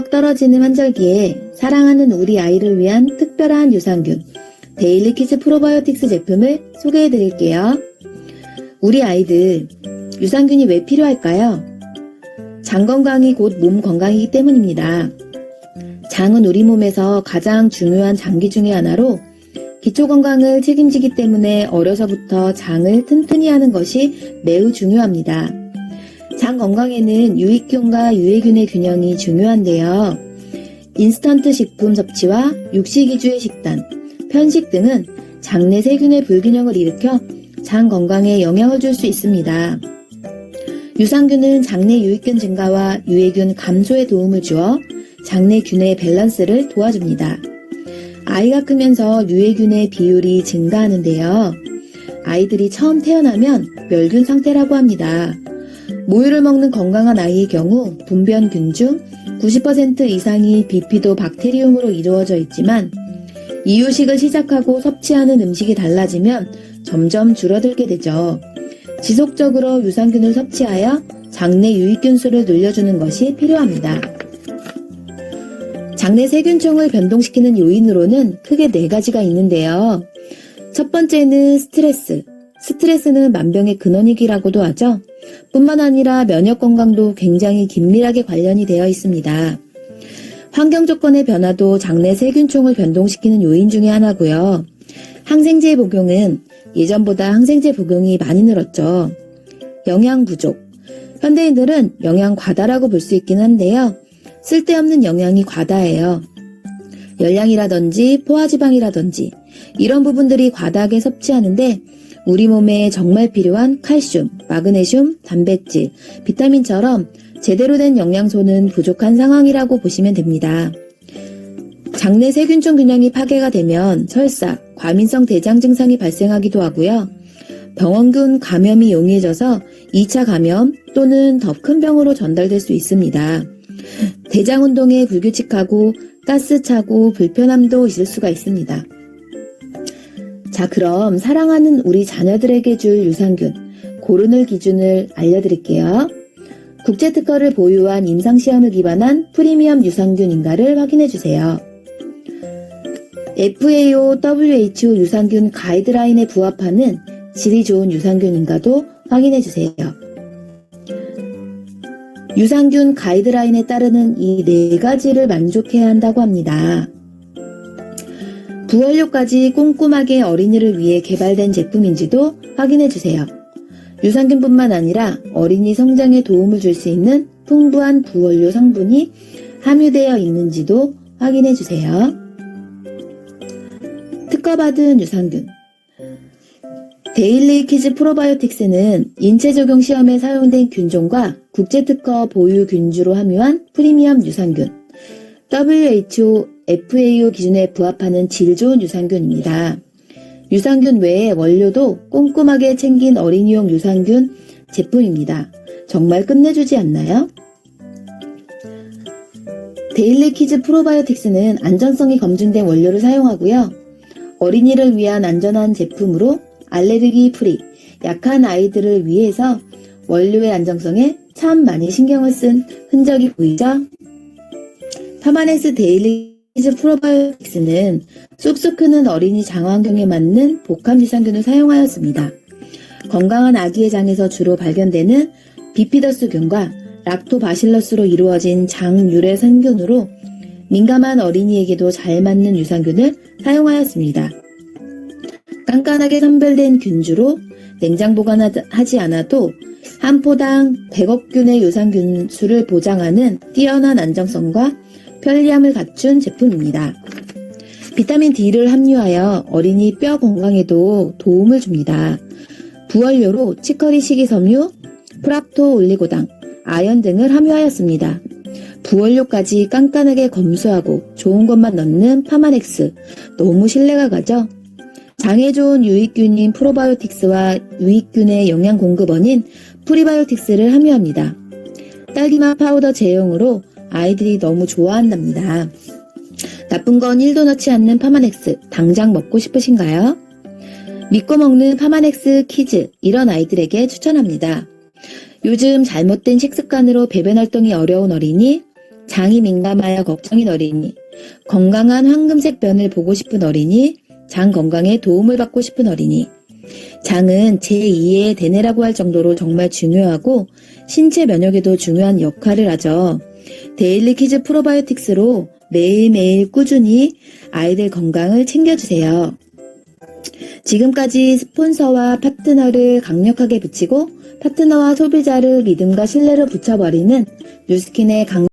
떨어지는 환절기에 사랑하는 우리 아이를 위한 특별한 유산균 데일리 키즈 프로바이오틱스 제품을 소개해 드릴게요. 우리 아이들 유산균이 왜 필요할까요? 장 건강이 곧 몸 건강이기 때문입니다. 장은 우리 몸에서 가장 중요한 장기 중의 하나로 기초 건강을 책임지기 때문에 어려서부터 장을 튼튼히 하는 것이 매우 중요합니다. 장 건강에는 유익균과 유해균의 균형이 중요한데요. 인스턴트 식품 섭취와 육식 위주의 식단, 편식 등은 장내 세균의 불균형을 일으켜 장 건강에 영향을 줄 수 있습니다. 유산균은 장내 유익균 증가와 유해균 감소에 도움을 주어 장내 균의 밸런스를 도와줍니다. 아이가 크면서 유해균의 비율이 증가하는데요. 아이들이 처음 태어나면 멸균 상태라고 합니다. 모유를 먹는 건강한 아이의 경우 분변균 중 90% 이상이 비피도 박테리움으로 이루어져 있지만 이유식을 시작하고 섭취하는 음식이 달라지면 점점 줄어들게 되죠. 지속적으로 유산균을 섭취하여 장내 유익균 수를 늘려주는 것이 필요합니다. 장내 세균총을 변동시키는 요인으로는 크게 4가지가 있는데요. 첫 번째는 스트레스. 스트레스는 만병의 근원이기라고도 하죠. 뿐만 아니라 면역 건강도 굉장히 긴밀하게 관련이 되어 있습니다. 환경 조건의 변화도 장내 세균총을 변동시키는 요인 중에 하나고요. 항생제 복용은 예전보다 항생제 복용이 많이 늘었죠. 영양 부족. 현대인들은 영양 과다라고 볼 수 있긴 한데요. 쓸데없는 영양이 과다해요. 열량이라든지 포화지방이라든지 이런 부분들이 과다하게 섭취하는데 우리 몸에 정말 필요한 칼슘, 마그네슘, 단백질, 비타민처럼 제대로 된 영양소는 부족한 상황이라고 보시면 됩니다. 장내 세균총 균형이 파괴가 되면 설사, 과민성 대장 증상이 발생하기도 하고요. 병원균 감염이 용이해져서 2차 감염 또는 더 큰 병으로 전달될 수 있습니다. 대장 운동에 불규칙하고 가스 차고 불편함도 있을 수가 있습니다. 자, 그럼 사랑하는 우리 자녀들에게 줄 유산균 고르는 기준을 알려드릴게요. 국제특허를 보유한 임상시험을 기반한 프리미엄 유산균인가를 확인해주세요. FAO, WHO 유산균 가이드라인에 부합하는 질이 좋은 유산균인가도 확인해주세요. 유산균 가이드라인에 따르는 이 4가지를 만족해야 한다고 합니다. 부원료까지 꼼꼼하게 어린이를 위해 개발된 제품인지도 확인해주세요. 유산균뿐만 아니라 어린이 성장에 도움을 줄 수 있는 풍부한 부원료 성분이 함유되어 있는지도 확인해주세요. 특허받은 유산균 데일리 키즈 프로바이오틱스는 인체 적용 시험에 사용된 균종과 국제특허 보유 균주로 함유한 프리미엄 유산균, WHO, FAO 기준에 부합하는 질 좋은 유산균입니다. 유산균 외에 원료도 꼼꼼하게 챙긴 어린이용 유산균 제품입니다. 정말 끝내주지 않나요? 데일리 키즈 프로바이오틱스는 안전성이 검증된 원료를 사용하고요. 어린이를 위한 안전한 제품으로 알레르기 프리, 약한 아이들을 위해서 원료의 안정성에 참 많이 신경을 쓴 흔적이 보이죠? 파마넥스 데일리 키즈 프로바이오틱스는 쑥쑥 크는 어린이 장 환경에 맞는 복합 유산균을 사용하였습니다. 건강한 아기의 장에서 주로 발견되는 비피더스균과 락토바실러스로 이루어진 장 유래 생균으로 민감한 어린이에게도 잘 맞는 유산균을 사용하였습니다. 깐깐하게 선별된 균주로 냉장 보관하지 않아도 한 포당 100억 균의 유산균 수를 보장하는 뛰어난 안정성과 편리함을 갖춘 제품입니다. 비타민 D를 함유하여 어린이 뼈 건강에도 도움을 줍니다. 부원료로 치커리 식이섬유, 프락토 올리고당, 아연 등을 함유하였습니다. 부원료까지 깐깐하게 검수하고 좋은 것만 넣는 파마넥스, 너무 신뢰가 가죠? 장에 좋은 유익균인 프로바이오틱스와 유익균의 영양 공급원인 프리바이오틱스를 함유합니다. 딸기맛 파우더 제형으로 아이들이 너무 좋아한답니다. 나쁜 건 1도 넣지 않는 파마넥스, 당장 먹고 싶으신가요? 믿고 먹는 파마넥스 키즈, 이런 아이들에게 추천합니다. 요즘 잘못된 식습관으로 배변 활동이 어려운 어린이, 장이 민감하여 걱정인 어린이, 건강한 황금색 변을 보고 싶은 어린이, 장 건강에 도움을 받고 싶은 어린이. 장은 제2의 대뇌라고 할 정도로 정말 중요하고 신체 면역에도 중요한 역할을 하죠. 데일리 키즈 프로바이오틱스로 매일매일 꾸준히 아이들 건강을 챙겨주세요. 지금까지 스폰서와 파트너를 강력하게 붙이고 파트너와 소비자를 믿음과 신뢰로 붙여버리는 뉴스킨의